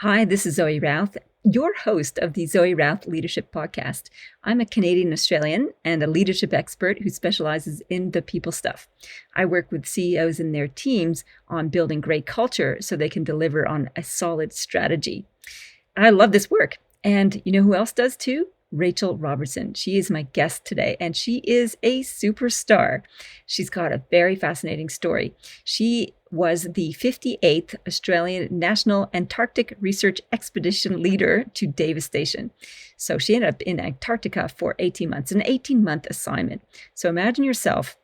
Hi, this is Zoe Routh, your host of the Zoe Routh Leadership Podcast. I'm a Canadian Australian and a leadership expert who specializes in the people stuff. I work with CEOs and their teams on building great culture so they can deliver on a solid strategy. I love this work. And you know who else does too? Rachael Robertson. She is my guest today, and she is a superstar. She's got a very fascinating story. She was the 58th Australian National Antarctic Research Expedition leader to Davis Station. So she ended up in Antarctica for 18 months, an 18-month assignment. So imagine yourself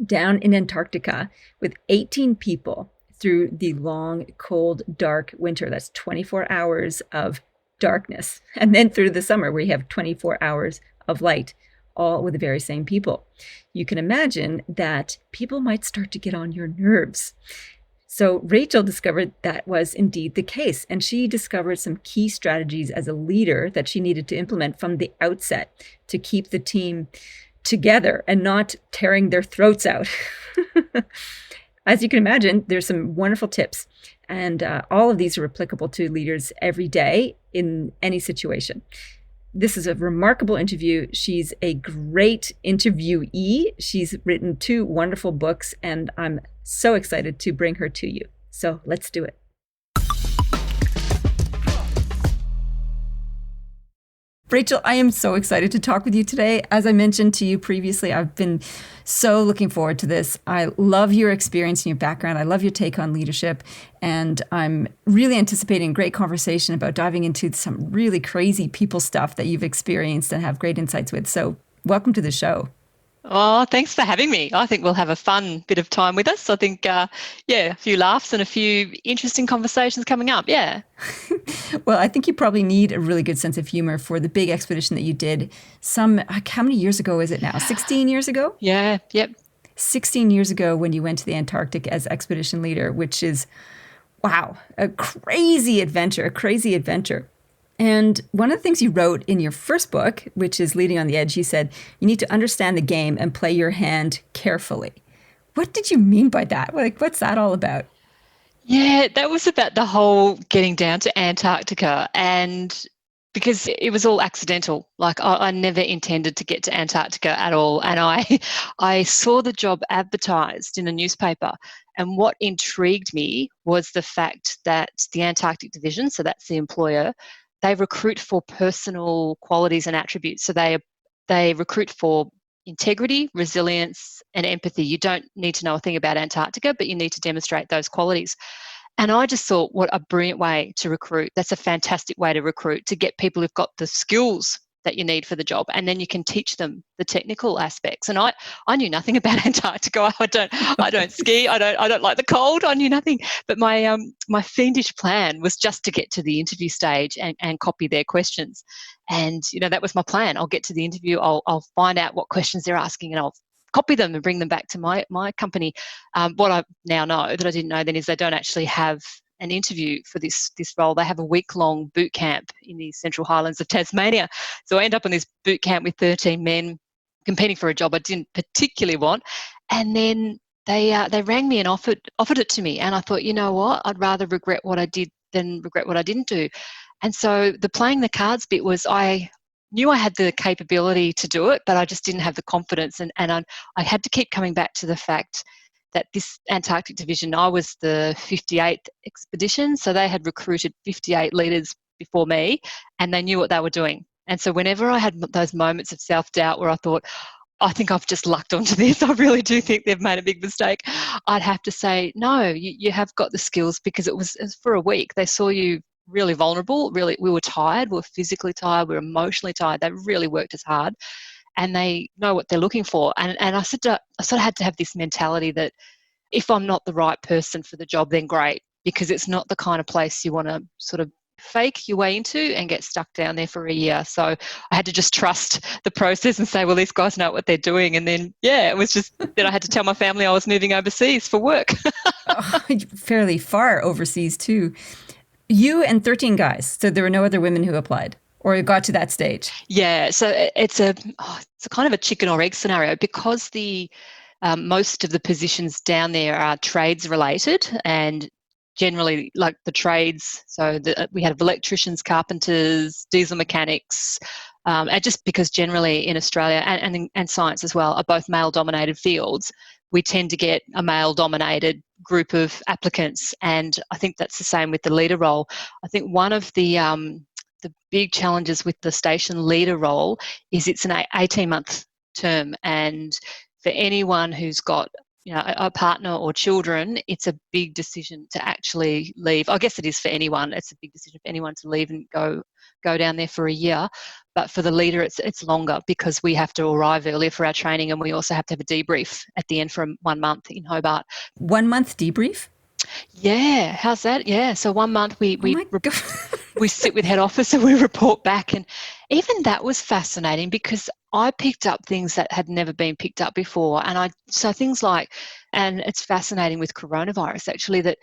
down in Antarctica with 18 people through the long, cold, dark winter. That's 24 hours of darkness. And then through the summer, where you have 24 hours of light, all with the very same people. You can imagine that people might start to get on your nerves. So Rachael discovered that was indeed the case. And she discovered some key strategies as a leader that she needed to implement from the outset to keep the team together and not tearing their throats out. As you can imagine, there's some wonderful tips, and all of these are applicable to leaders every day in any situation. This is a remarkable interview. She's a great interviewee. She's written 2 wonderful books, and I'm so excited to bring her to you. So let's do it. Rachael, I am so excited to talk with you today. As I mentioned to you previously, I've been so looking forward to this. I love your experience and your background. I love your take on leadership. And I'm really anticipating a great conversation about diving into some really crazy people stuff that you've experienced and have great insights with. So welcome to the show. Oh, thanks for having me. I think we'll have a fun bit of time with us. I think, a few laughs and a few interesting conversations coming up. Yeah. Well, I think you probably need a really good sense of humor for the big expedition that you did how many years ago is it now? 16 years ago? Yeah. Yep. 16 years ago when you went to the Antarctic as expedition leader, which is, wow, a crazy adventure. And one of the things you wrote in your first book, which is Leading on the Edge, you said, you need to understand the game and play your hand carefully. What did you mean by that? Like, what's that all about? Yeah, that was about the whole getting down to Antarctica, and because it was all accidental. Like I never intended to get to Antarctica at all. And I saw the job advertised in a newspaper. And what intrigued me was the fact that the Antarctic Division, so that's the employer, they recruit for personal qualities and attributes. So they recruit for integrity, resilience, and empathy. You don't need to know a thing about Antarctica, but you need to demonstrate those qualities. And I just thought, what a brilliant way to recruit. That's a fantastic way to recruit, to get people who've got the skills that you need for the job, and then you can teach them the technical aspects. And I knew nothing about Antarctica. I don't ski. I don't like the cold. I knew nothing. But my fiendish plan was just to get to the interview stage and copy their questions. And that was my plan. I'll get to the interview. I'll find out what questions they're asking, and I'll copy them and bring them back to my company. What I now know that I didn't know then is they don't actually have an interview for this role. They have a week-long boot camp in the Central Highlands of Tasmania. So I end up on this boot camp with 13 men competing for a job I didn't particularly want. And then they rang me and offered it to me. And I thought, you know what? I'd rather regret what I did than regret what I didn't do. And so the playing the cards bit was, I knew I had the capability to do it, but I just didn't have the confidence. And I had to keep coming back to the fact that this Antarctic Division, I was the 58th expedition, so they had recruited 58 leaders before me, and they knew what they were doing. And so whenever I had those moments of self-doubt where I thought, I think I've just lucked onto this, I really do think they've made a big mistake, I'd have to say, no, you have got the skills, because it was for a week. They saw you really vulnerable, we were tired, we were physically tired, we were emotionally tired. They really worked as hard, and they know what they're looking for. And I sort of had to have this mentality that if I'm not the right person for the job, then great, because it's not the kind of place you want to sort of fake your way into and get stuck down there for a year. So I had to just trust the process and say, well, these guys know what they're doing. And then, it was just that I had to tell my family I was moving overseas for work. Fairly far overseas too. You and 13 guys. So there were no other women who applied or got to that stage. Yeah. So it's a kind of a chicken or egg scenario, because most of the positions down there are trades related, and generally like the trades. So we had electricians, carpenters, diesel mechanics, and just because generally in Australia and science as well are both male-dominated fields, we tend to get a male-dominated group of applicants, and I think that's the same with the leader role. I think one of the big challenges with the station leader role is it's an 18-month term, and for anyone who's got a partner or children, it's a big decision to actually leave. I guess it is for anyone. It's a big decision for anyone to leave and go down there for a year. But for the leader, it's longer because we have to arrive earlier for our training, and we also have to have a debrief at the end for 1 month in Hobart. 1 month debrief? Yeah, how's that? Yeah, so 1 month we sit with head office and we report back, and even that was fascinating because I picked up things that had never been picked up before, so things like, and it's fascinating with coronavirus actually, that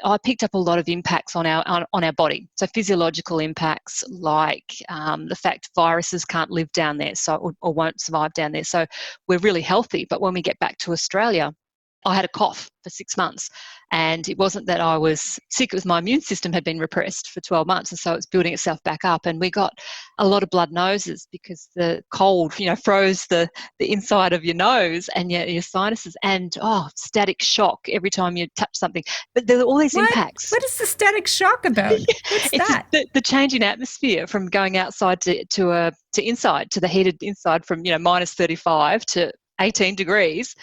I picked up a lot of impacts on our body. So physiological impacts like the fact viruses can't live down there, or won't survive down there. So we're really healthy, but when we get back to Australia, I had a cough for 6 months, and it wasn't that I was sick, it was my immune system had been repressed for 12 months, and so it's building itself back up, and we got a lot of blood noses because the cold froze the inside of your nose and your sinuses, and static shock every time you touch something. But there are all these impacts. What is the static shock about? What's that? The change in atmosphere from going outside to inside, to the heated inside, from minus 35 to 18 degrees.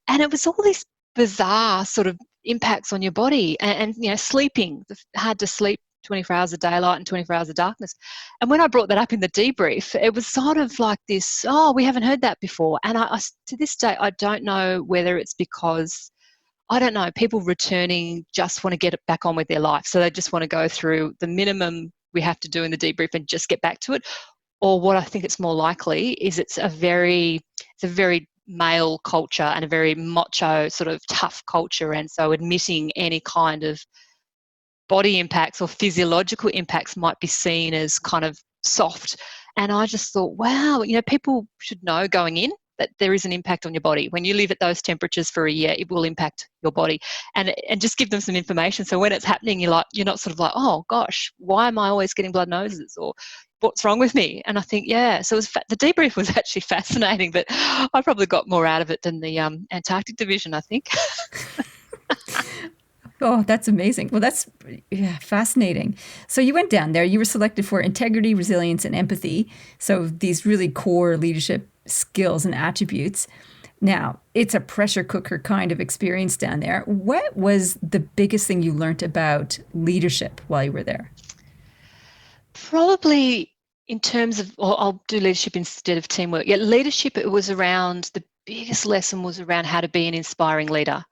And it was all these bizarre sort of impacts on your body, and sleeping, hard to sleep 24 hours of daylight and 24 hours of darkness. And when I brought that up in the debrief, it was sort of like this, we haven't heard that before. And I to this day, I don't know whether it's because, I don't know, people returning just want to get it back on with their life. So they just want to go through the minimum we have to do in the debrief and just get back to it. Or what I think it's more likely is it's a very male culture and a very macho sort of tough culture, and so admitting any kind of body impacts or physiological impacts might be seen as kind of soft. And I just thought, wow, people should know going in that there is an impact on your body. When you live at those temperatures for a year, it will impact your body, and just give them some information. So when it's happening, you're not sort of like, oh gosh, why am I always getting blood noses, or what's wrong with me? And I think, so the debrief was actually fascinating, but I probably got more out of it than the Antarctic division, I think. Oh, that's amazing. Well, that's fascinating. So you went down there, you were selected for integrity, resilience, and empathy. So these really core leadership skills and attributes. Now, it's a pressure cooker kind of experience down there. What was the biggest thing you learned about leadership while you were there? Probably in terms of, I'll do leadership instead of teamwork. Yeah, leadership, it was around, the biggest lesson was around how to be an inspiring leader.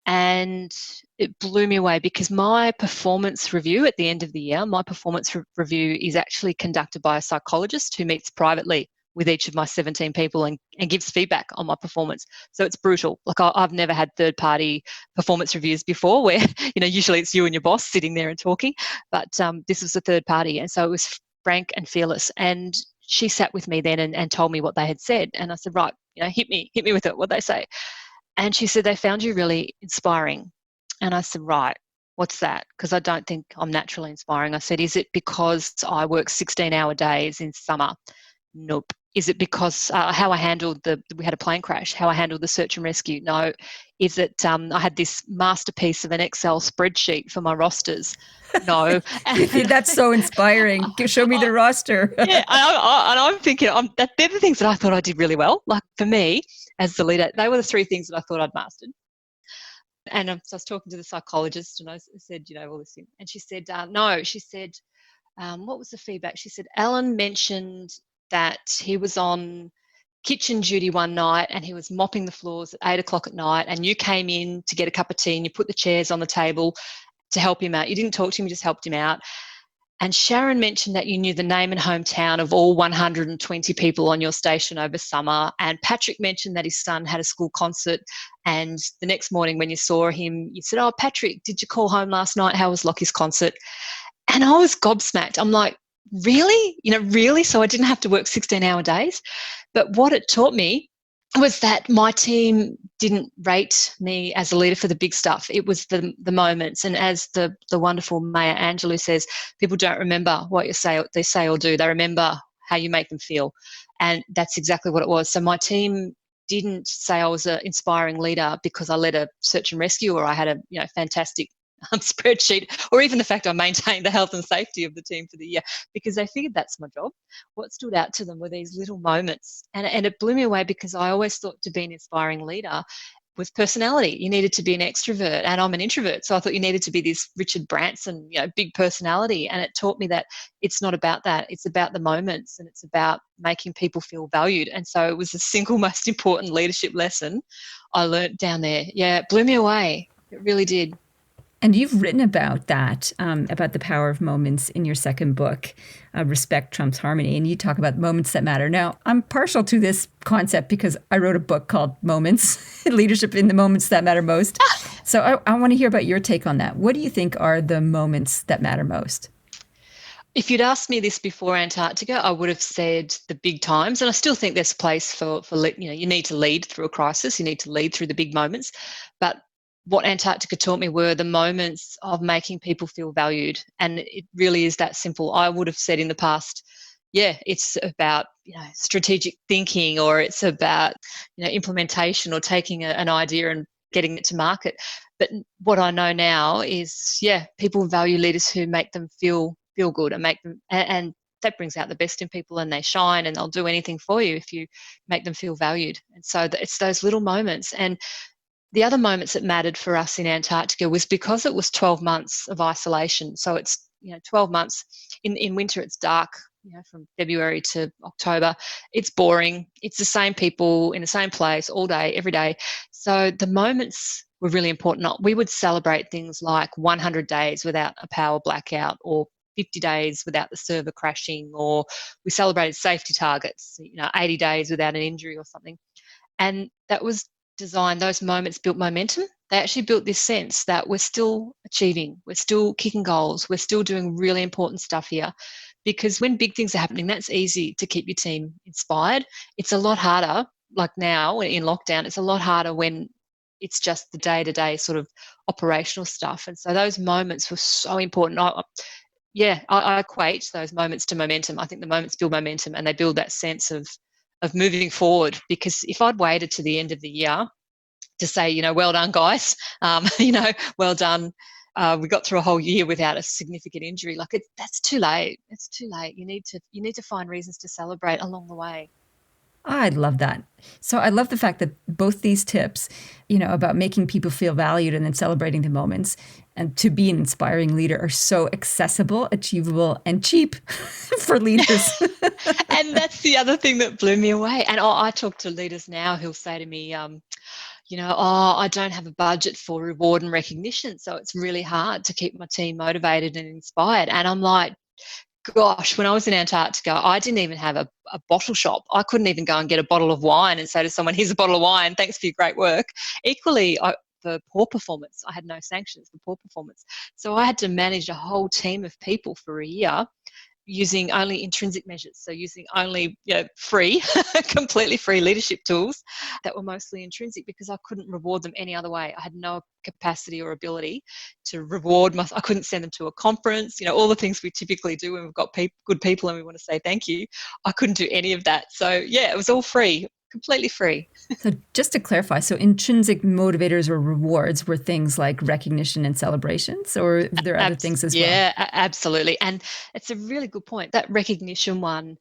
And it blew me away because my performance review at the end of the year, my performance review is actually conducted by a psychologist who meets privately with each of my 17 people and gives feedback on my performance. So it's brutal. Like I've never had third-party performance reviews before where, usually it's you and your boss sitting there and talking, but this was a third party. And so it was frank and fearless. And she sat with me then and told me what they had said. And I said, right, hit me with it, what they say. And she said, they found you really inspiring. And I said, right, what's that? Because I don't think I'm naturally inspiring. I said, is it because I work 16-hour days in summer? Nope. Is it because how I handled we had a plane crash, how I handled the search and rescue? No. Is it I had this masterpiece of an Excel spreadsheet for my rosters? No. That's so inspiring. Show me the roster. Yeah, and I'm thinking, they're the things that I thought I did really well. Like for me, as the leader, they were the three things that I thought I'd mastered. And so I was talking to the psychologist and I said, all this thing. And she said, no, she said, what was the feedback? She said, Alan mentioned that he was on kitchen duty one night and he was mopping the floors at 8 o'clock at night, and you came in to get a cup of tea and you put the chairs on the table to help him out. You didn't talk to him, you just helped him out. And Sharon mentioned that you knew the name and hometown of all 120 people on your station over summer. And Patrick mentioned that his son had a school concert. And the next morning when you saw him, you said, oh, Patrick, did you call home last night? How was Lockie's concert? And I was gobsmacked. I'm like, really? Really? So I didn't have to work 16-hour days? But what it taught me was that my team didn't rate me as a leader for the big stuff. It was the moments. And as the wonderful Maya Angelou says, people don't remember what they say or do. They remember how you make them feel. And that's exactly what it was. So my team didn't say I was an inspiring leader because I led a search and rescue or I had a fantastic spreadsheet, or even the fact I maintained the health and safety of the team for the year, because they figured that's my job. What stood out to them were these little moments. And it blew me away because I always thought to be an inspiring leader was personality. You needed to be an extrovert, and I'm an introvert. So I thought you needed to be this Richard Branson, big personality. And it taught me that it's not about that. It's about the moments, and it's about making people feel valued. And so it was the single most important leadership lesson I learnt down there. Yeah, it blew me away. It really did. And you've written about that, about the power of moments in your second book, Respect Trumps Harmony. And you talk about moments that matter. Now, I'm partial to this concept because I wrote a book called Moments, Leadership in the Moments That Matter Most. So I want to hear about your take on that. What do you think are the moments that matter most? If you'd asked me this before Antarctica, I would have said the big times. And I still think there's place for you need to lead through a crisis. You need to lead through the big moments. But what Antarctica taught me were the moments of making people feel valued. And it really is that simple. I would have said in the past, it's about strategic thinking, or it's about implementation, or taking an idea and getting it to market. But what I know now is, people value leaders who make them feel good and make them, and that brings out the best in people, and they shine, and they'll do anything for you if you make them feel valued. And so it's those little moments. And the other moments that mattered for us in Antarctica was because it was 12 months of isolation. So it's 12 months in winter. It's dark, from February to October. It's boring. It's the same people in the same place all day, every day. So the moments were really important. We would celebrate things like 100 days without a power blackout, or 50 days without the server crashing, or we celebrated safety targets, 80 days without an injury or something. And that was designed, those moments built momentum. They actually built this sense that we're still achieving, we're still kicking goals, we're still doing really important stuff here. Because when big things are happening, that's easy to keep your team inspired. It's a lot harder, like now in lockdown, it's a lot harder when it's just the day-to-day sort of operational stuff. And so those moments were so important. I equate those moments to momentum. I think the moments build momentum, and they build that sense of moving forward. Because if I'd waited to the end of the year to say, well done, guys, well done, we got through a whole year without a significant injury, that's too late. It's too late. You need to find reasons to celebrate along the way. I love that. So I love the fact that both these tips, about making people feel valued and then celebrating the moments, and to be an inspiring leader, are so accessible, achievable, and cheap for leaders. And that's the other thing that blew me away. And I talk to leaders now who'll say to me, I don't have a budget for reward and recognition, so it's really hard to keep my team motivated and inspired. And I'm like, gosh, when I was in Antarctica, I didn't even have a bottle shop. I couldn't even go and get a bottle of wine and say to someone, here's a bottle of wine, thanks for your great work. Equally, for poor performance, I had no sanctions for poor performance. So I had to manage a whole team of people for a year using only intrinsic measures, so using only free, completely free leadership tools that were mostly intrinsic, because I couldn't reward them any other way. I had no capacity or ability to reward I couldn't send them to a conference, all the things we typically do when we've got good people and we want to say thank you. I couldn't do any of that. So it was all free, completely free. So just to clarify, so intrinsic motivators or rewards were things like recognition and celebrations, or are there other things as well? Yeah, absolutely. And it's a really good point. That recognition one,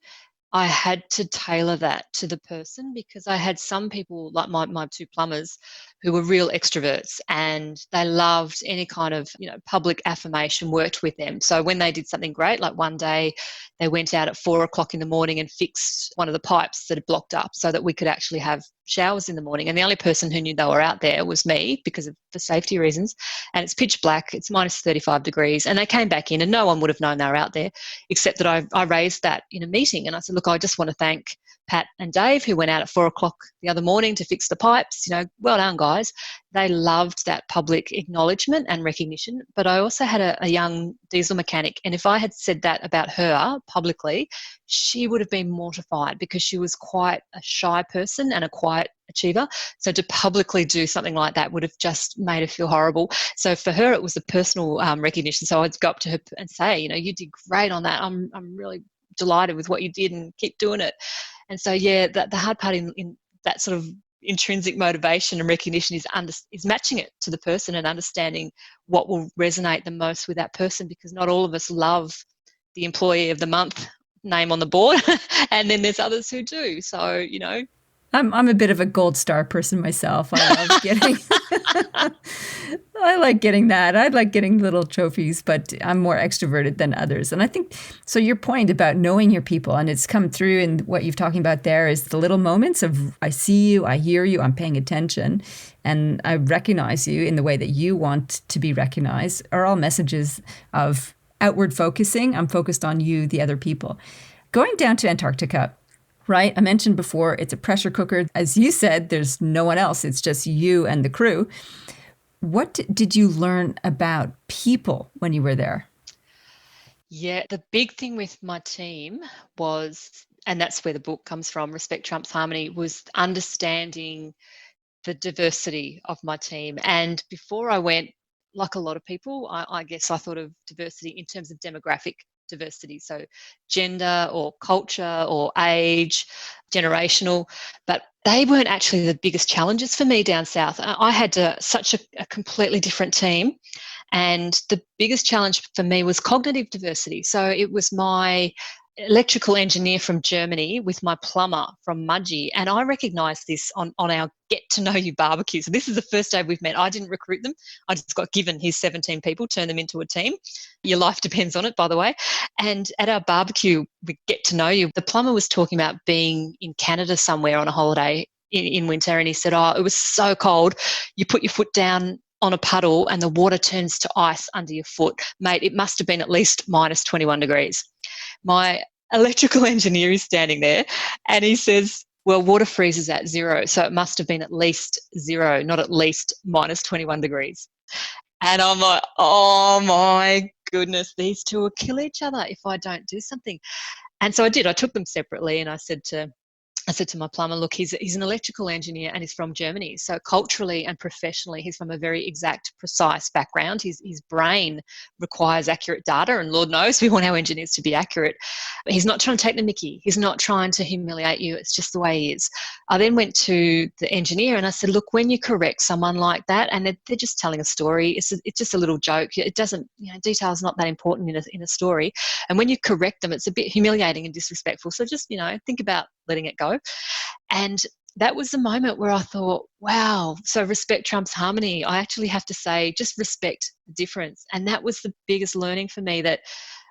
I had to tailor that to the person, because I had some people, like my two plumbers, who were real extroverts, and they loved any kind of public affirmation worked with them. So when they did something great, like one day they went out at 4 o'clock in the morning and fixed one of the pipes that had blocked up so that we could actually have showers in the morning. And the only person who knew they were out there was me, because of for safety reasons. And it's pitch black, it's minus 35 degrees. And they came back in and no one would have known they were out there, except that I raised that in a meeting. And I said, look, I just want to thank Pat and Dave, who went out at 4 o'clock the other morning to fix the pipes. Well done, guys. They loved that public acknowledgement and recognition. But I also had a young diesel mechanic, and if I had said that about her publicly, she would have been mortified, because she was quite a shy person and a quiet achiever. So to publicly do something like that would have just made her feel horrible. So for her, it was a personal recognition. So I'd go up to her and say, you did great on that. I'm really delighted with what you did and keep doing it. And so, yeah, the hard part in that sort of intrinsic motivation and recognition is matching it to the person and understanding what will resonate the most with that person, because not all of us love the employee of the month name on the board and then there's others who do. So, I'm a bit of a gold star person myself. I love getting I like getting that. I like getting little trophies, but I'm more extroverted than others. And I think so your point about knowing your people, and it's come through in what you're talking about there, is the little moments of I see you, I hear you, I'm paying attention, and I recognize you in the way that you want to be recognized are all messages of outward focusing. I'm focused on you, the other people. Going down to Antarctica, right? I mentioned before, it's a pressure cooker. As you said, there's no one else. It's just you and the crew. What did you learn about people when you were there? Yeah, the big thing with my team was, and that's where the book comes from, Respect Trumps Harmony, was understanding the diversity of my team. And before I went, like a lot of people, I guess I thought of diversity in terms of demographic diversity, so gender or culture or age, generational, but they weren't actually the biggest challenges for me down south. I had such a completely different team, and the biggest challenge for me was cognitive diversity. So it was my electrical engineer from Germany with my plumber from Mudgee. And I recognised this on our get to know you barbecue. So this is the first day we've met. I didn't recruit them. I just got given his 17 people, turn them into a team. Your life depends on it, by the way. And at our barbecue, we get to know you. The plumber was talking about being in Canada somewhere on a holiday in winter. And he said, it was so cold. You put your foot down on a puddle and the water turns to ice under your foot. Mate, it must have been at least minus 21 degrees. My electrical engineer is standing there and he says, well, water freezes at 0, so it must have been at least 0, not at least minus 21 degrees. And I'm like, oh my goodness, these two will kill each other if I don't do something. And so I did. I took them separately and I said to my plumber, look, he's an electrical engineer and he's from Germany. So culturally and professionally, he's from a very exact, precise background. His brain requires accurate data, and Lord knows we want our engineers to be accurate. But he's not trying to take the mickey. He's not trying to humiliate you. It's just the way he is. I then went to the engineer and I said, look, when you correct someone like that and they're just telling a story, it's just a little joke. It doesn't, detail is not that important in a story. And when you correct them, it's a bit humiliating and disrespectful. So just, think about letting it go. And that was the moment where I thought, wow, so respect trumps harmony. I actually have to say, just respect the difference. And that was the biggest learning for me, that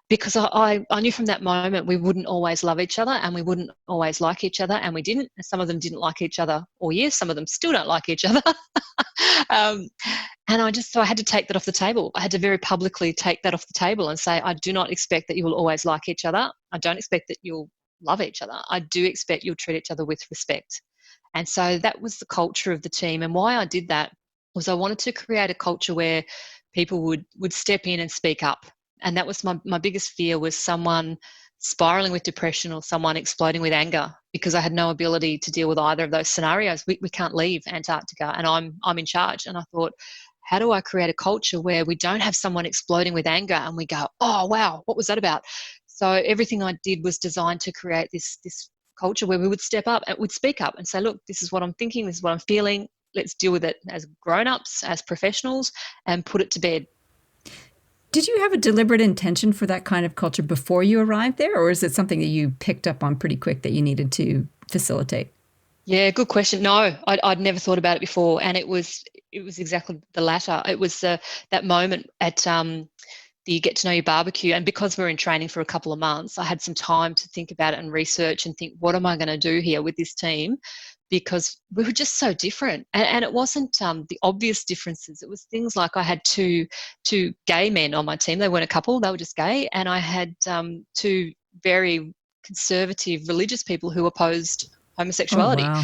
because I knew from that moment we wouldn't always love each other and we wouldn't always like each other, and we didn't. Some of them didn't like each other all year. Some of them still don't like each other. And so I had to take that off the table. I had to very publicly take that off the table and say, I do not expect that you will always like each other. I don't expect that you'll love each other. I do expect you'll treat each other with respect. And so that was the culture of the team. And why I did that was I wanted to create a culture where people would step in and speak up. And that was my biggest fear, was someone spiraling with depression or someone exploding with anger, because I had no ability to deal with either of those scenarios. We can't leave Antarctica and I'm in charge. And I thought, how do I create a culture where we don't have someone exploding with anger and we go, oh, wow, what was that about? So everything I did was designed to create this culture where we would step up and would speak up and say, look, this is what I'm thinking, this is what I'm feeling. Let's deal with it as grown-ups, as professionals, and put it to bed. Did you have a deliberate intention for that kind of culture before you arrived there, or is it something that you picked up on pretty quick that you needed to facilitate? Yeah, good question. No, I'd never thought about it before, and it was exactly the latter. It was that moment at the Get to Know You barbecue, and because we were in training for a couple of months, I had some time to think about it and research and think, what am I going to do here with this team? Because we were just so different. And it wasn't the obvious differences. It was things like I had two gay men on my team. They weren't a couple, they were just gay. And I had two very conservative religious people who opposed homosexuality. Oh, wow.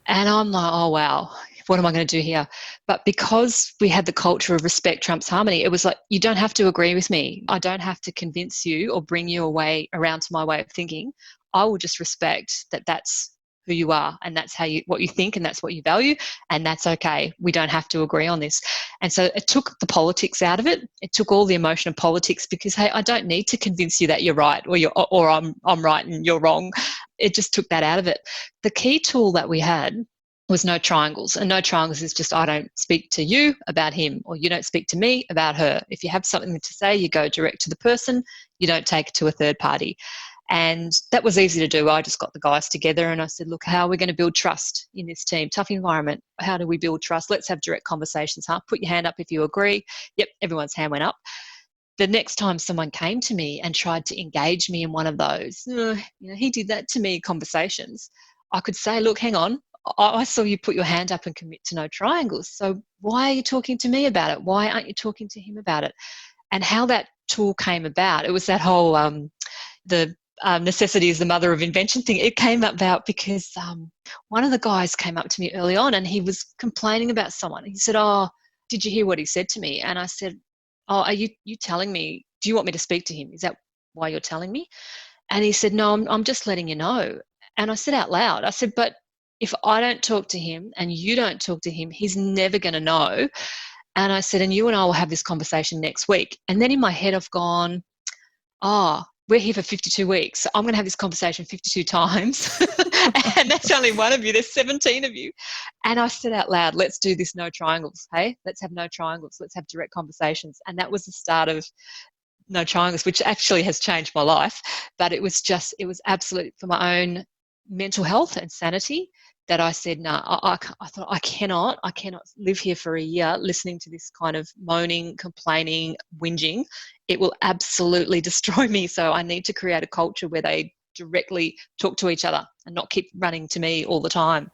And I'm like, oh, wow, what am I going to do here? But because we had the culture of respect trumps harmony, it was like, you don't have to agree with me. I don't have to convince you or bring you around to my way of thinking. I will just respect that that's who you are, and that's what you think, and that's what you value, and that's okay. We don't have to agree on this. And so it took the politics out of it. It took all the emotion of politics, because hey, I don't need to convince you that you're right, or I'm right and you're wrong. It just took that out of it. The key tool that we had was no triangles. And no triangles is just, I don't speak to you about him, or you don't speak to me about her. If you have something to say, you go direct to the person. You don't take it to a third party. And that was easy to do. I just got the guys together and I said, look, how are we going to build trust in this team? Tough environment. How do we build trust? Let's have direct conversations. Put your hand up if you agree. Yep, everyone's hand went up. The next time someone came to me and tried to engage me in one of those, he did that to me conversations, I could say, look, hang on. I saw you put your hand up and commit to no triangles. So why are you talking to me about it? Why aren't you talking to him about it? And how that tool came about, it was that whole necessity is the mother of invention thing. It came about because one of the guys came up to me early on and he was complaining about someone. He said, oh, did you hear what he said to me? And I said, oh, are you telling me, do you want me to speak to him? Is that why you're telling me? And he said, no, I'm just letting you know. And I said out loud, I said, but if I don't talk to him and you don't talk to him, he's never going to know. And I said, and you and I will have this conversation next week. And then in my head, I've gone, oh, we're here for 52 weeks. So I'm going to have this conversation 52 times. And that's only one of you. There's 17 of you. And I said out loud, let's do this no triangles. Hey, let's have no triangles. Let's have direct conversations. And that was the start of no triangles, which actually has changed my life. But it was absolute for my own mental health and sanity that I said, no, I thought I cannot live here for a year listening to this kind of moaning, complaining, whinging. It will absolutely destroy me. So I need to create a culture where they directly talk to each other and not keep running to me all the time.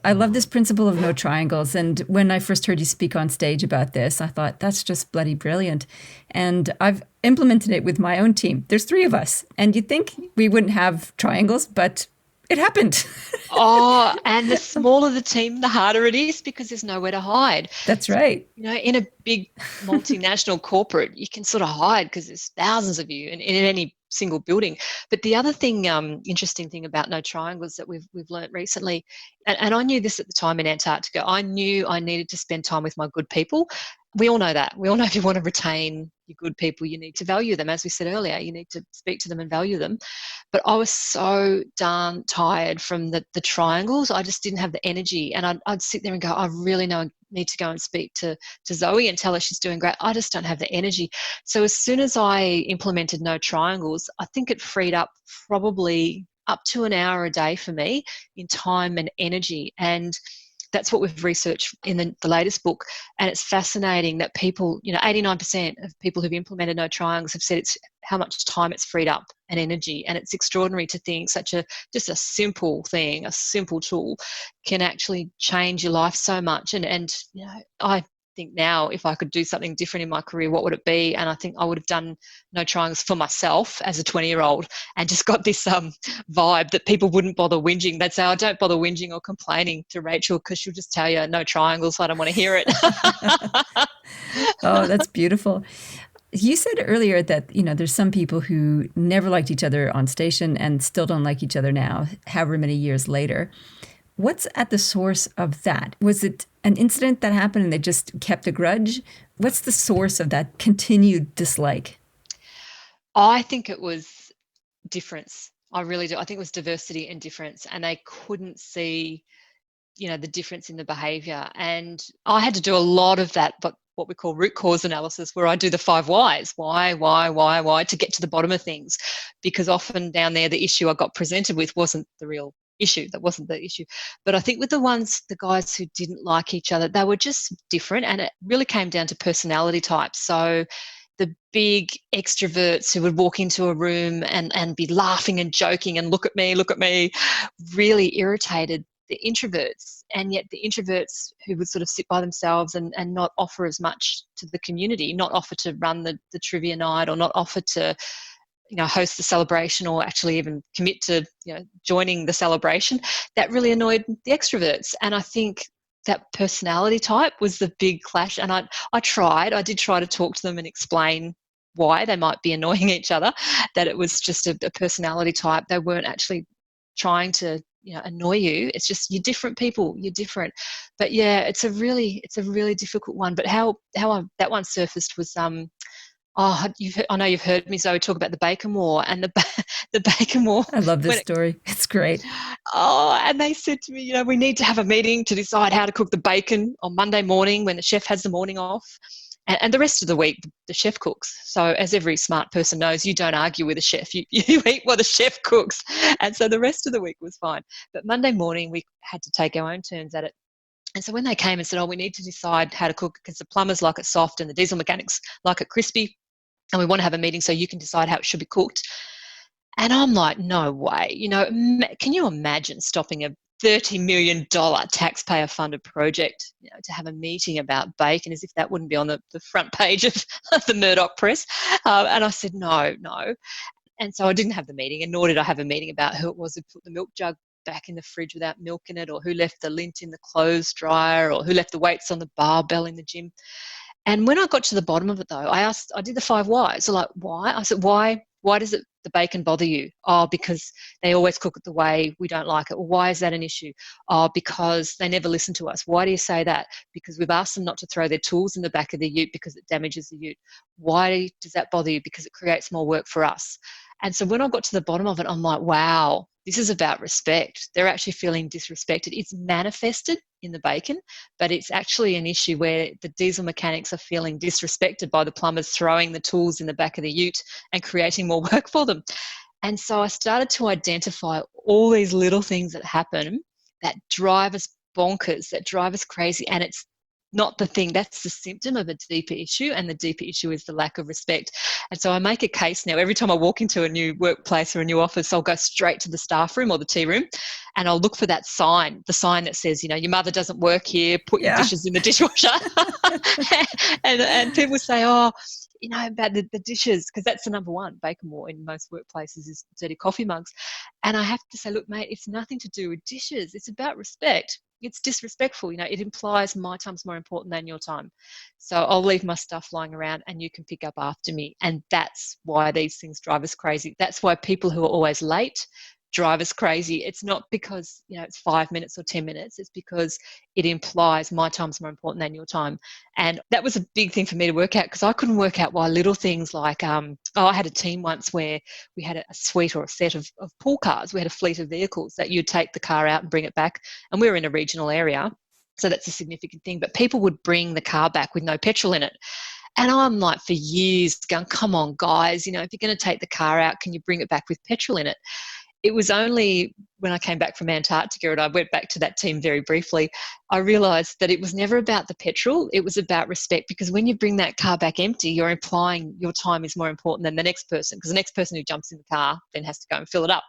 I love this principle of no triangles. And when I first heard you speak on stage about this, I thought that's just bloody brilliant. And I've implemented it with my own team. There's 3 of us. And you'd think we wouldn't have triangles, but it happened. Oh, and the smaller the team, the harder it is, because there's nowhere to hide. That's right. In a big multinational corporate, you can sort of hide because there's thousands of you in any single building. But the other thing, interesting thing about no triangles that we've learned recently, and I knew this at the time in Antarctica, I knew I needed to spend time with my good people. We all know that. We all know if you want to retain your good people, you need to value them. As we said earlier, you need to speak to them and value them. But I was so darn tired from the triangles. I just didn't have the energy. And I'd sit there and go, I really need to go and speak to Zoe and tell her she's doing great. I just don't have the energy. So as soon as I implemented no triangles, I think it freed up probably up to an hour a day for me in time and energy. And that's what we've researched in the latest book. And it's fascinating that people, 89% of people who've implemented no triangles have said it's how much time it's freed up and energy. And it's extraordinary to think just a simple thing, a simple tool can actually change your life so much. And I think now if I could do something different in my career, what would it be? And I think I would have done no triangles for myself as a 20-year-old and just got this vibe that people wouldn't bother whinging. They'd say, oh, don't bother whinging or complaining to Rachel because she'll just tell you no triangles. I don't want to hear it. Oh, that's beautiful. You said earlier that, there's some people who never liked each other on station and still don't like each other now, however many years later. What's at the source of that? Was it an incident that happened and they just kept a grudge? What's the source of that continued dislike? I think it was difference. I really do. I think it was diversity and difference, and they couldn't see, the difference in the behaviour. And I had to do a lot of that, but what we call root cause analysis, where I do the 5 whys, why, to get to the bottom of things. Because often down there, the issue I got presented with wasn't the real issue. That wasn't the issue. But I think with the guys who didn't like each other, they were just different, and it really came down to personality types. So the big extroverts who would walk into a room and be laughing and joking and look at me, really irritated the introverts. And yet the introverts who would sort of sit by themselves and not offer as much to the community, not offer to run the trivia night, or not offer to host the celebration, or actually even commit to joining the celebration, that really annoyed the extroverts. And I think that personality type was the big clash. And I did try to talk to them and explain why they might be annoying each other, that it was just a personality type. They weren't actually trying to annoy you. It's just you're different people. You're different. But yeah, it's a really difficult one. But how that one surfaced was I know you've heard me, Zoe, talk about the Bacon War and the Bacon War. I love this story. It's great. And they said to me, we need to have a meeting to decide how to cook the bacon on Monday morning when the chef has the morning off. And the rest of the week, the chef cooks. So as every smart person knows, you don't argue with a chef. You eat what the chef cooks. And so the rest of the week was fine. But Monday morning, we had to take our own turns at it. And so when they came and said, we need to decide how to cook because the plumbers like it soft and the diesel mechanics like it crispy, and we want to have a meeting so you can decide how it should be cooked. And I'm like, no way. Can you imagine stopping a $30 million taxpayer-funded project, to have a meeting about bacon, as if that wouldn't be on the front page of the Murdoch press? And I said, no. And so I didn't have the meeting, and nor did I have a meeting about who it was who put the milk jug back in the fridge without milk in it, or who left the lint in the clothes dryer, or who left the weights on the barbell in the gym. And when I got to the bottom of it, though, I did the 5 whys. So like, why? I said, why does the bacon bother you? Oh, because they always cook it the way we don't like it. Well, why is that an issue? Oh, because they never listen to us. Why do you say that? Because we've asked them not to throw their tools in the back of the ute because it damages the ute. Why does that bother you? Because it creates more work for us. And so when I got to the bottom of it, I'm like, wow, this is about respect. They're actually feeling disrespected. It's manifested in the bacon, but it's actually an issue where the diesel mechanics are feeling disrespected by the plumbers throwing the tools in the back of the ute and creating more work for them. And so I started to identify all these little things that happen that drive us bonkers, that drive us crazy. And it's not the thing, that's the symptom of a deeper issue, and the deeper issue is the lack of respect. And so I make a case now. Every time I walk into a new workplace or a new office, I'll go straight to the staff room or the tea room, and I'll look for that sign, the sign that says, your mother doesn't work here, put your dishes in the dishwasher. and people say, about the dishes, because that's the number one Bacon War in most workplaces is dirty coffee mugs. And I have to say, look, mate, it's nothing to do with dishes. It's about respect. It's disrespectful. It implies my time's more important than your time. So I'll leave my stuff lying around and you can pick up after me. And that's why these things drive us crazy. That's why people who are always late drive us crazy. It's not because, it's 5 minutes or 10 minutes. It's because it implies my time's more important than your time. And that was a big thing for me to work out, because I couldn't work out why little things like, I had a team once where we had a suite or a set of pool cars. We had a fleet of vehicles that you'd take the car out and bring it back. And we were in a regional area, so that's a significant thing. But people would bring the car back with no petrol in it. And I'm like, for years going, come on, guys, if you're going to take the car out, can you bring it back with petrol in it? It was only when I came back from Antarctica, and I went back to that team very briefly, I realised that it was never about the petrol, it was about respect. Because when you bring that car back empty, you're implying your time is more important than the next person, because the next person who jumps in the car then has to go and fill it up.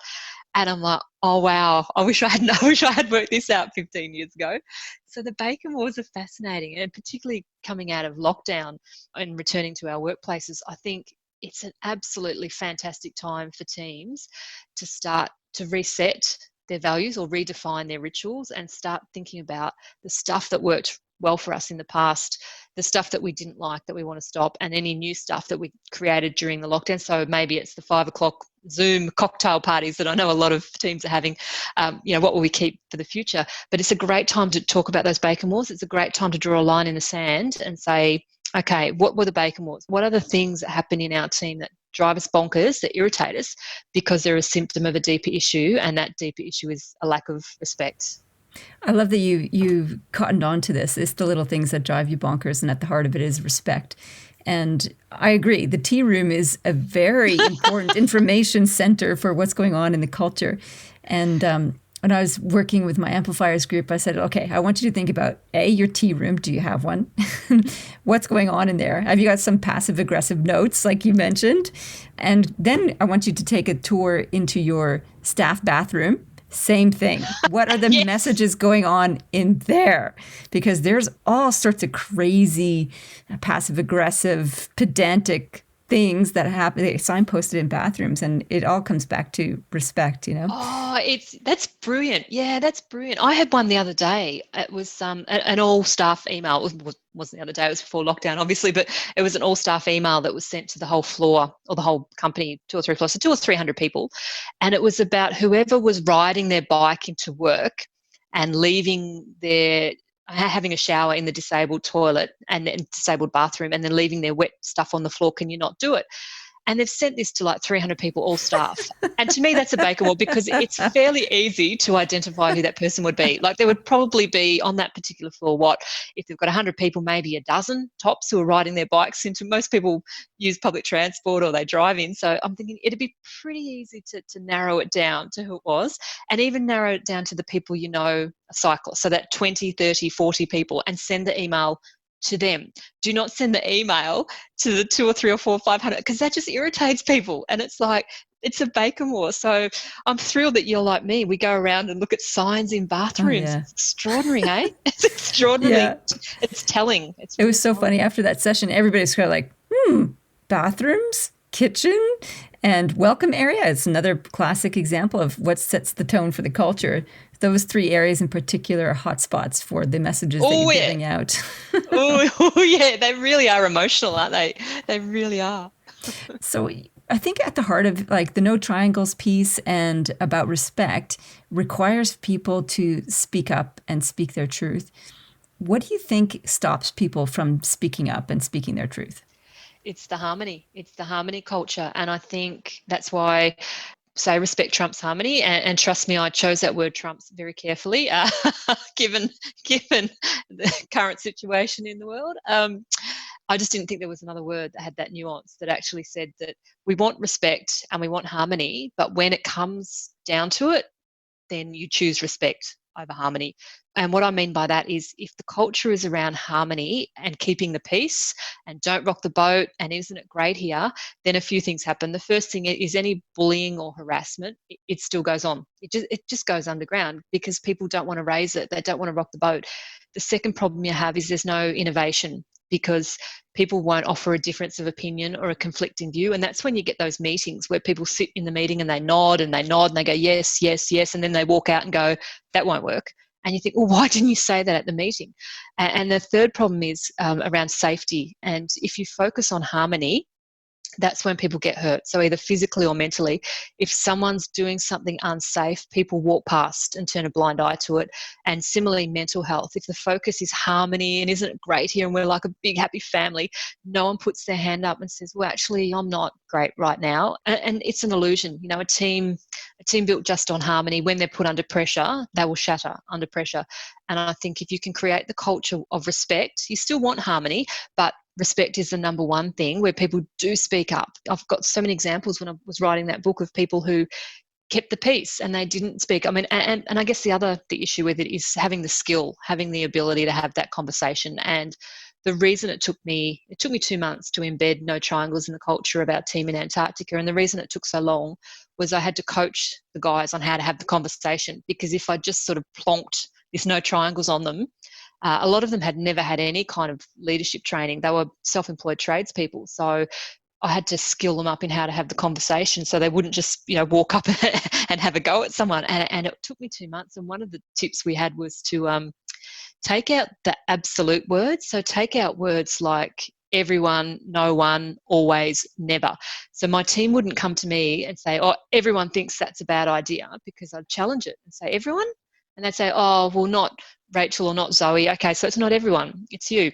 And I'm like, oh, wow, I wish I had worked this out 15 years ago. So the Bacon Wars are fascinating, and particularly coming out of lockdown and returning to our workplaces, I think it's an absolutely fantastic time for teams to start to reset their values or redefine their rituals and start thinking about the stuff that worked well for us in the past, the stuff that we didn't like that we want to stop, and any new stuff that we created during the lockdown. So maybe it's the 5 o'clock Zoom cocktail parties that I know a lot of teams are having. What will we keep for the future? But it's a great time to talk about those Bacon Wars. It's a great time to draw a line in the sand and say, okay, what were the Bacon Wars? What are the things that happen in our team that drive us bonkers, that irritate us, because they're a symptom of a deeper issue, and that deeper issue is a lack of respect. I love that you've cottoned on to this. It's the little things that drive you bonkers, and at the heart of it is respect. And I agree. The tea room is a very important information center for what's going on in the culture. And when I was working with my amplifiers group, I said, okay, I want you to think about your tea room. Do you have one? What's going on in there? Have you got some passive aggressive notes like you mentioned? And then I want you to take a tour into your staff bathroom. Same thing. What are the Yes. messages going on in there? Because there's all sorts of crazy, passive aggressive, pedantic things that happen, they signposted in bathrooms, and it all comes back to respect, you know? Oh, that's brilliant. Yeah, that's brilliant. I had one the other day. It was an all staff email. Wasn't the other day. It was before lockdown, obviously, but it was an all staff email that was sent to the whole floor or the whole company, 2 or 3 floors, so 200 or 300 people, and it was about whoever was riding their bike into work and leaving their having a shower in the disabled toilet and disabled bathroom, and then leaving their wet stuff on the floor. Can you not do it? And they've sent this to like 300 people, all staff. And to me, that's a bacon wall because it's fairly easy to identify who that person would be. Like there would probably be on that particular floor, if they've got 100 people, maybe a dozen tops who are riding their bikes into. Most people use public transport or they drive in. So I'm thinking it'd be pretty easy to narrow it down to who it was, and even narrow it down to the people a cyclist. So that 20, 30, 40 people, and send the email to them. Do not send the email to the 2 or 3 or 4 or 500, because that just irritates people. And it's like, it's a bacon war. So I'm thrilled that you're like me. We go around and look at signs in bathrooms. Oh, yeah. It's extraordinary, eh? It's extraordinary. Yeah. It's telling. It was so funny. After that session, everybody's kind of like, bathrooms, kitchen, and welcome area. It's another classic example of what sets the tone for the culture. Those 3 areas in particular are hotspots for the messages that you're giving out. oh, yeah. They really are emotional, aren't they? They really are. So I think at the heart of like the no triangles piece and about respect requires people to speak up and speak their truth. What do you think stops people from speaking up and speaking their truth? It's the harmony. It's the harmony culture. And I think that's why say respect trumps harmony, and trust me, I chose that word trumps very carefully, given the current situation in the world. I just didn't think there was another word that had that nuance, that actually said that we want respect and we want harmony, but when it comes down to it, then you choose respect over harmony. And what I mean by that is, if the culture is around harmony and keeping the peace and don't rock the boat and isn't it great here, then a few things happen. The first thing is any bullying or harassment, it still goes on. It just goes underground because people don't want to raise it. They don't want to rock the boat. The second problem you have is there's no innovation, because people won't offer a difference of opinion or a conflicting view. And that's when you get those meetings where people sit in the meeting and they nod and they go, yes, yes, yes. And then they walk out and go, that won't work. And you think, well, why didn't you say that at the meeting? And the third problem is around safety. And if you focus on harmony, that's when people get hurt. So either physically or mentally. If someone's doing something unsafe, people walk past and turn a blind eye to it. And similarly, mental health. If the focus is harmony and isn't it great here and we're like a big happy family, no one puts their hand up and says, well, actually, I'm not great right now. And it's an illusion. You know, a team built just on harmony, when they're put under pressure, they will shatter under pressure. And I think if you can create the culture of respect, you still want harmony, but respect is the number one thing where people do speak up. I've got so many examples when I was writing that book of people who kept the peace and they didn't speak. I mean, and I guess the issue with it is having the skill, having the ability to have that conversation. And the reason it took me 2 months to embed no triangles in the culture of our team in Antarctica, and the reason it took so long was I had to coach the guys on how to have the conversation, because if I just sort of plonked this no triangles on them, a lot of them had never had any kind of leadership training. They were self-employed tradespeople. So I had to skill them up in how to have the conversation so they wouldn't just, walk up and have a go at someone. And it took me 2 months. And one of the tips we had was to take out the absolute words. So take out words like everyone, no one, always, never. So my team wouldn't come to me and say, oh, everyone thinks that's a bad idea, because I'd challenge it and say, everyone? And they'd say, oh, well, not Rachel or not Zoe. Okay, so it's not everyone, it's you.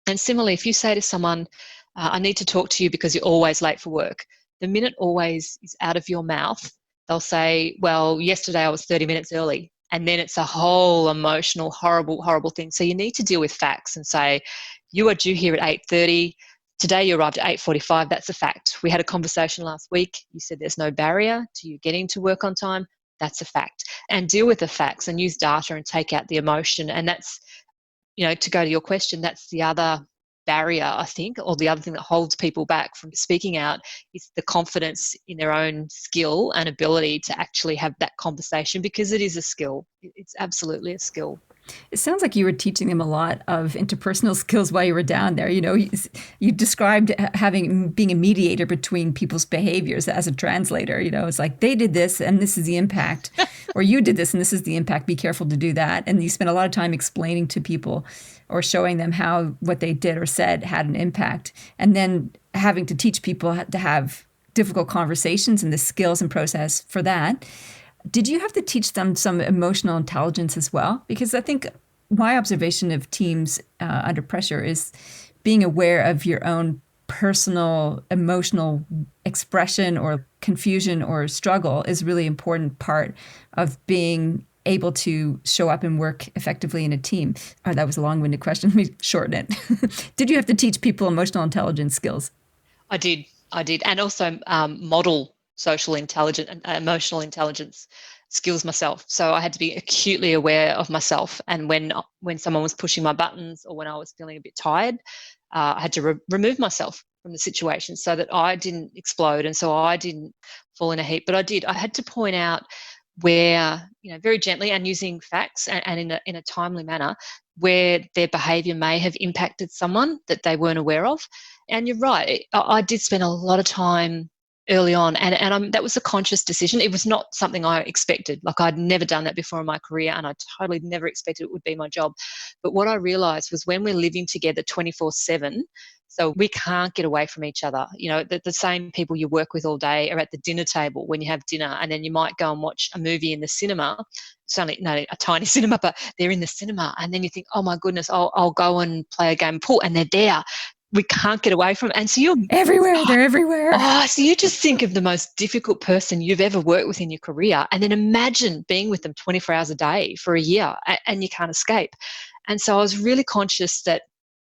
And similarly, if you say to someone, I need to talk to you because you're always late for work, the minute always is out of your mouth, they'll say, well, yesterday I was 30 minutes early. And then it's a whole emotional, horrible, horrible thing. So you need to deal with facts and say, you are due here at 8:30. Today you arrived at 8:45. That's a fact. We had a conversation last week. You said there's no barrier to you getting to work on time. That's a fact. And deal with the facts and use data and take out the emotion. And that's, to go to your question, that's the other barrier, I think, or the other thing that holds people back from speaking out is the confidence in their own skill and ability to actually have that conversation, because it is a skill. It's absolutely a skill. It sounds like you were teaching them a lot of interpersonal skills while you were down there. You described being a mediator between people's behaviors as a translator. It's like they did this and this is the impact, or you did this and this is the impact. Be careful to do that. And you spent a lot of time explaining to people or showing them how what they did or said had an impact, and then having to teach people to have difficult conversations and the skills and process for that. Did you have to teach them some emotional intelligence as well? Because I think my observation of teams under pressure is being aware of your own personal emotional expression or confusion or struggle is a really important part of being able to show up and work effectively in a team. Oh, that was a long-winded question. Let me shorten it. Did you have to teach people emotional intelligence skills? I did. And also model social intelligence and emotional intelligence skills myself. So I had to be acutely aware of myself. And when someone was pushing my buttons or when I was feeling a bit tired, I had to remove myself from the situation so that I didn't explode and so I didn't fall in a heap. But I had to point out where, very gently and using facts and in a timely manner, where their behaviour may have impacted someone that they weren't aware of. And you're right, I did spend a lot of time early on, and that was a conscious decision. It was not something I expected. Like, I'd never done that before in my career, and I totally never expected it would be my job. But what I realised was when we're living together 24/7, so we can't get away from each other. The same people you work with all day are at the dinner table when you have dinner, and then you might go and watch a movie in the cinema. It's only a tiny cinema, but they're in the cinema, and then you think, oh my goodness, I'll go and play a game of pool, and they're there. We can't get away from it. And so you're everywhere. They're everywhere. So you just think of the most difficult person you've ever worked with in your career, and then imagine being with them 24 hours a day for a year, and you can't escape. And so I was really conscious that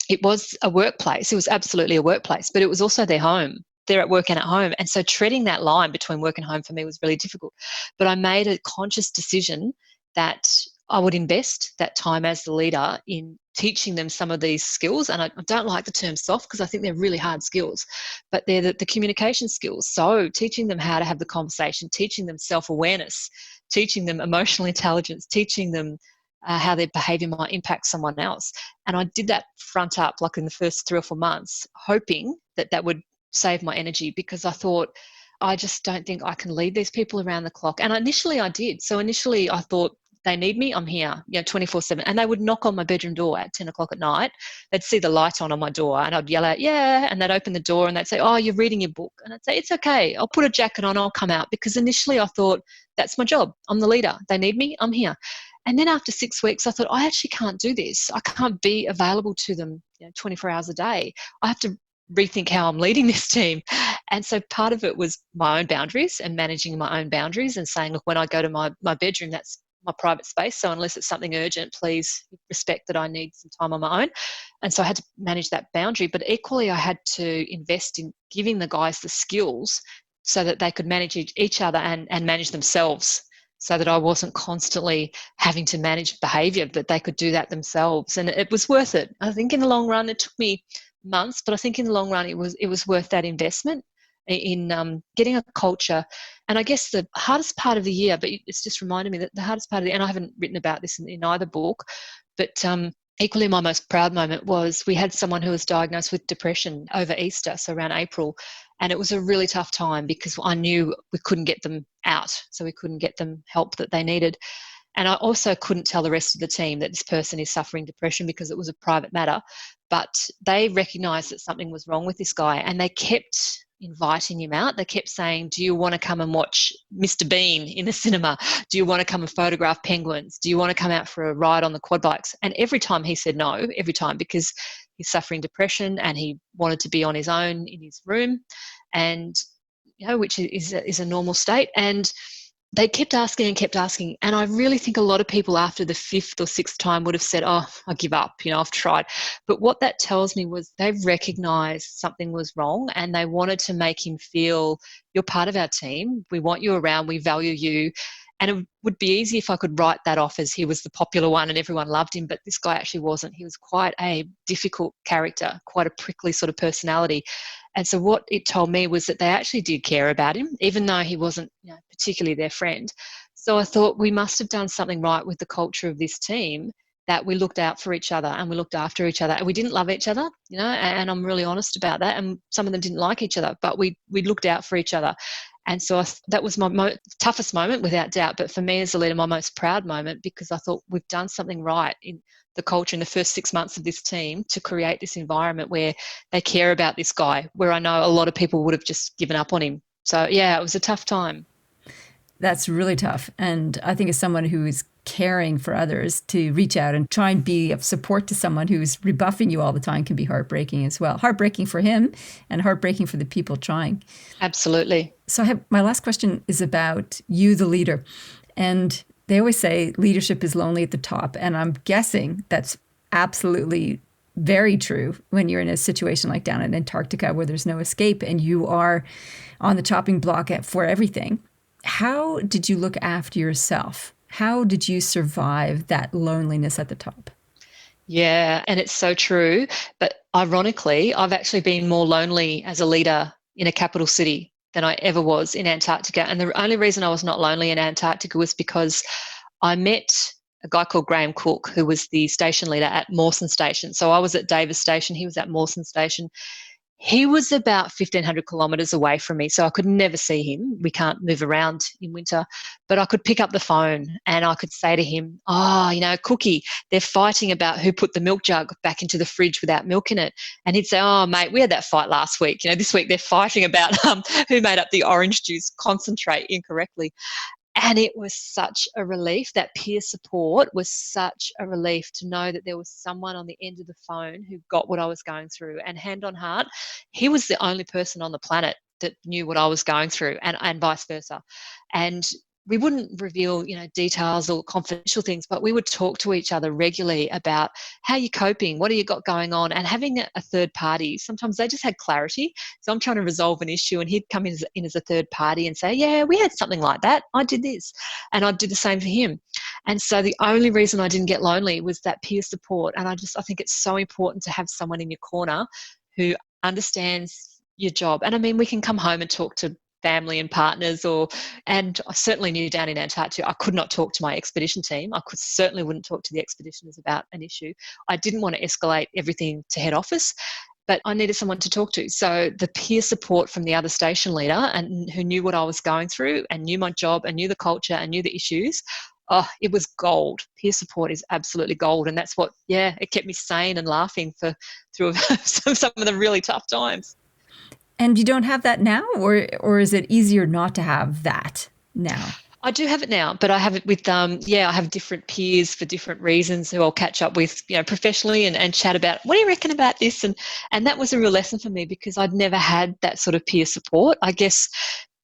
it was a workplace. It was absolutely a workplace, but it was also their home. They're at work and at home. And so treading that line between work and home for me was really difficult. But I made a conscious decision that I would invest that time as the leader in teaching them some of these skills. And I don't like the term soft because I think they're really hard skills, but they're the communication skills. So teaching them how to have the conversation, teaching them self-awareness, teaching them emotional intelligence, teaching them how their behaviour might impact someone else. And I did that front up, like in the first 3 or 4 months, hoping that would save my energy, because I thought, I just don't think I can lead these people around the clock. And initially I did. So initially I thought, they need me, I'm here, 24/7. And they would knock on my bedroom door at 10 o'clock at night. They'd see the light on my door, and I'd yell out, yeah, and they'd open the door and they'd say, oh, you're reading your book. And I'd say, it's okay, I'll put a jacket on, I'll come out. Because initially I thought, that's my job, I'm the leader, they need me, I'm here. And then after 6 weeks, I thought, I actually can't do this. I can't be available to them 24 hours a day. I have to rethink how I'm leading this team. And so part of it was my own boundaries and managing my own boundaries and saying, look, when I go to my bedroom, that's my private space. So unless it's something urgent, please respect that I need some time on my own. And so I had to manage that boundary. But equally, I had to invest in giving the guys the skills so that they could manage each other and manage themselves, so that I wasn't constantly having to manage behaviour, but they could do that themselves. And it was worth it. I think in the long run, it took me months, but I think in the long run, it was worth that investment in getting a culture. And I guess the hardest part of the year, but it's just reminded me that the hardest part of the year, and I haven't written about this in either book, but equally my most proud moment was we had someone who was diagnosed with depression over Easter, so around April. And it was a really tough time because I knew we couldn't get them out, so we couldn't get them help that they needed. And I also couldn't tell the rest of the team that this person is suffering depression because it was a private matter. But they recognised that something was wrong with this guy, and they kept inviting him out. They kept saying, do you want to come and watch Mr. Bean in the cinema? Do you want to come and photograph penguins? Do you want to come out for a ride on the quad bikes? And every time he said no, every time, because he's suffering depression and he wanted to be on his own in his room, and which is a normal state. And they kept asking and kept asking. And I really think a lot of people after the 5th or 6th time would have said, oh, I give up, I've tried. But what that tells me was they recognised something was wrong, and they wanted to make him feel, you're part of our team. We want you around. We value you. And it would be easy if I could write that off as he was the popular one and everyone loved him, but this guy actually wasn't. He was quite a difficult character, quite a prickly sort of personality. And so what it told me was that they actually did care about him, even though he wasn't, particularly their friend. So I thought we must have done something right with the culture of this team, that we looked out for each other and we looked after each other. And we didn't love each other, and I'm really honest about that. And some of them didn't like each other, but we looked out for each other. And so that was my toughest moment, without doubt. But for me as a leader, my most proud moment, because I thought we've done something right in the culture in the first 6 months of this team to create this environment where they care about this guy, where I know a lot of people would have just given up on him. So, yeah, it was a tough time. That's really tough. And I think as someone who is caring for others, to reach out and try and be of support to someone who's rebuffing you all the time can be heartbreaking as well. Heartbreaking for him and heartbreaking for the people trying. Absolutely. So my last question is about you, the leader. And they always say leadership is lonely at the top. And I'm guessing that's absolutely very true when you're in a situation like down in Antarctica where there's no escape and you are on the chopping block for everything. How did you look after yourself? How did you survive that loneliness at the top? Yeah, and it's so true. But ironically, I've actually been more lonely as a leader in a capital city than I ever was in Antarctica. And the only reason I was not lonely in Antarctica was because I met a guy called Graham Cook, who was the station leader at Mawson Station. So I was at Davis Station, he was at Mawson Station. He was about 1,500 kilometres away from me, so I could never see him. We can't move around in winter. But I could pick up the phone and I could say to him, Cookie, they're fighting about who put the milk jug back into the fridge without milk in it. And he'd say, oh, mate, we had that fight last week. This week they're fighting about who made up the orange juice concentrate incorrectly. And it was such a relief. That peer support was such a relief to know that there was someone on the end of the phone who got what I was going through. And hand on heart, he was the only person on the planet that knew what I was going through, and vice versa. And we wouldn't reveal, details or confidential things, but we would talk to each other regularly about how you're coping, what have you got going on, and having a third party. Sometimes they just had clarity. So I'm trying to resolve an issue and he'd come in as a third party and say, yeah, we had something like that. I did this. And I'd do the same for him. And so the only reason I didn't get lonely was that peer support. And I think it's so important to have someone in your corner who understands your job. And I mean, we can come home and talk to family and partners, and I certainly knew down in Antarctica I could not talk to my expedition team. I certainly wouldn't talk to the expeditioners about an issue. I didn't want to escalate everything to head office, but I needed someone to talk to. So the peer support from the other station leader, and who knew what I was going through and knew my job and knew the culture and knew the issues, it was gold. Peer support is absolutely gold, and that's what, it kept me sane and laughing through some of the really tough times. And you don't have that now, or is it easier not to have that now? I do have it now, but I have it with, I have different peers for different reasons who I'll catch up with, professionally and chat about, what do you reckon about this? And that was a real lesson for me, because I'd never had that sort of peer support. I guess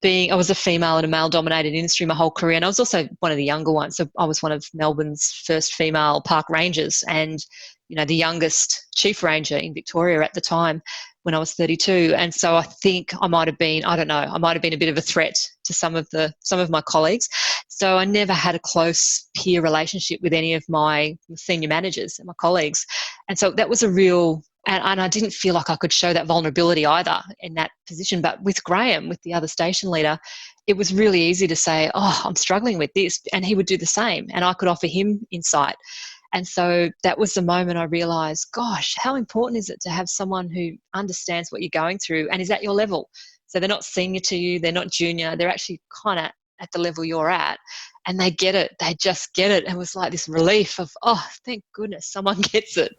I was a female in a male-dominated industry my whole career, and I was also one of the younger ones. So I was one of Melbourne's first female park rangers, and the youngest chief ranger in Victoria at the time when I was 32. And so I think I might have been a bit of a threat to some of my colleagues. So I never had a close peer relationship with any of my senior managers and my colleagues. And so that was and I didn't feel like I could show that vulnerability either in that position. But with Graham, with the other station leader, it was really easy to say, I'm struggling with this. And he would do the same. And I could offer him insight. And so that was the moment I realised, gosh, how important is it to have someone who understands what you're going through and is at your level? So they're not senior to you, they're not junior, they're actually kind of at the level you're at, and they get it. They just get it. And it was like this relief of, thank goodness someone gets it.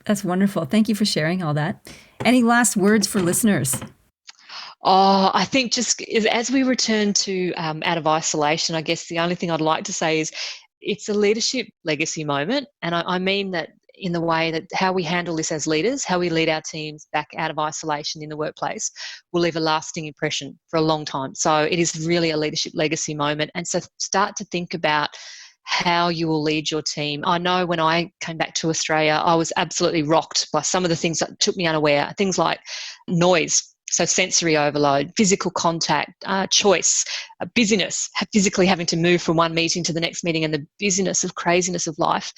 That's wonderful. Thank you for sharing all that. Any last words for listeners? I think just as we return to out of isolation, I guess the only thing I'd like to say is it's a leadership legacy moment. And I mean that in the way that how we handle this as leaders, how we lead our teams back out of isolation in the workplace will leave a lasting impression for a long time. So it is really a leadership legacy moment. And so start to think about how you will lead your team. I know when I came back to Australia, I was absolutely rocked by some of the things that took me unaware, things like noise. So sensory overload, physical contact, choice, busyness, physically having to move from one meeting to the next meeting, and the busyness of craziness of life.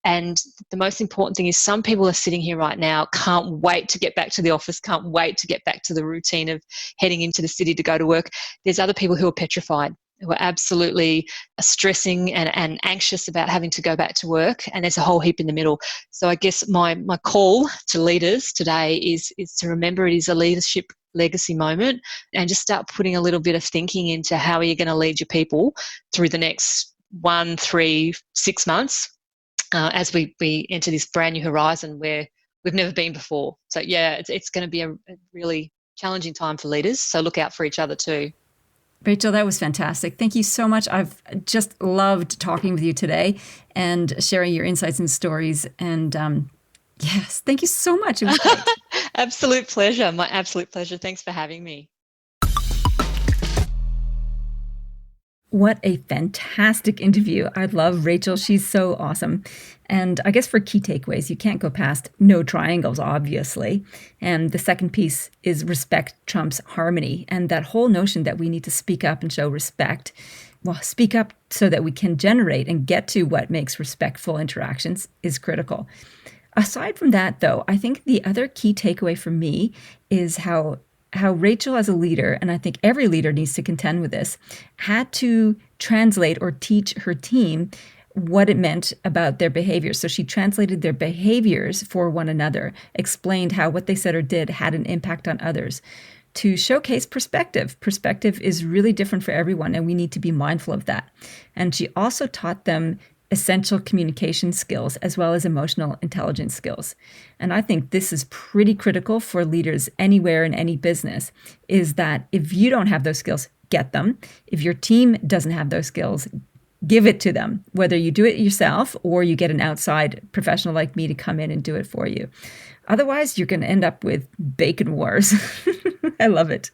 And the most important thing is some people are sitting here right now, can't wait to get back to the office, can't wait to get back to the routine of heading into the city to go to work. There's other people who are petrified, who are absolutely stressing and anxious about having to go back to work. And there's a whole heap in the middle. So I guess my call to leaders today is to remember it is a leadership legacy moment, and just start putting a little bit of thinking into how are you going to lead your people through the next 1, 3, 6 months. As we enter this brand new horizon where we've never been before. So yeah, it's going to be a really challenging time for leaders. So look out for each other too. Rachael, that was fantastic. Thank you so much. I've just loved talking with you today and sharing your insights and stories. And yes, thank you so much. It was great. Absolute pleasure. My absolute pleasure. Thanks for having me. What a fantastic interview. I love Rachael. She's so awesome. And I guess for key takeaways, you can't go past no triangles, obviously. And the second piece is respect trumps harmony. And that whole notion that we need to speak up and show respect. Well, speak up so that we can generate and get to what makes respectful interactions is critical. Aside from that, though, I think the other key takeaway for me is how Rachael as a leader, and I think every leader needs to contend with this, had to translate or teach her team what it meant about their behaviors. So she translated their behaviors for one another, explained how what they said or did had an impact on others, to showcase perspective. Perspective is really different for everyone, and we need to be mindful of that. And she also taught them essential communication skills as well as emotional intelligence skills. And I think this is pretty critical for leaders anywhere in any business, is that if you don't have those skills, get them. If your team doesn't have those skills, give it to them, whether you do it yourself or you get an outside professional like me to come in and do it for you. Otherwise, you're going to end up with bacon wars. I love it.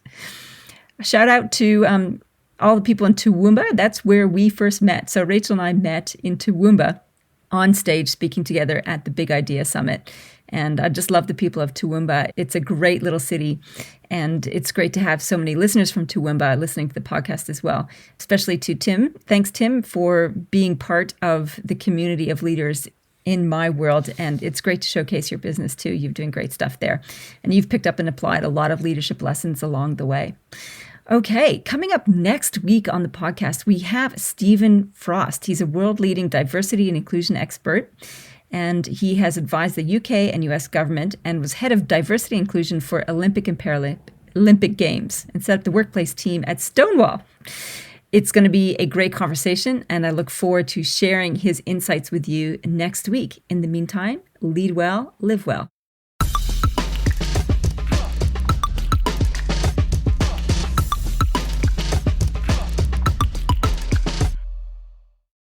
A shout out to all the people in Toowoomba. That's where we first met. So Rachael and I met in Toowoomba on stage speaking together at the Big Idea Summit. And I just love the people of Toowoomba. It's a great little city. And it's great to have so many listeners from Toowoomba listening to the podcast as well, especially to Tim. Thanks, Tim, for being part of the community of leaders in my world. And it's great to showcase your business too. You're doing great stuff there. And you've picked up and applied a lot of leadership lessons along the way. Okay, coming up next week on the podcast, we have Stephen Frost. He's a world-leading diversity and inclusion expert, and he has advised the UK and US government and was head of diversity and inclusion for Olympic and Paralympic Games and set up the workplace team at Stonewall. It's going to be a great conversation, and I look forward to sharing his insights with you next week. In the meantime, lead well, live well.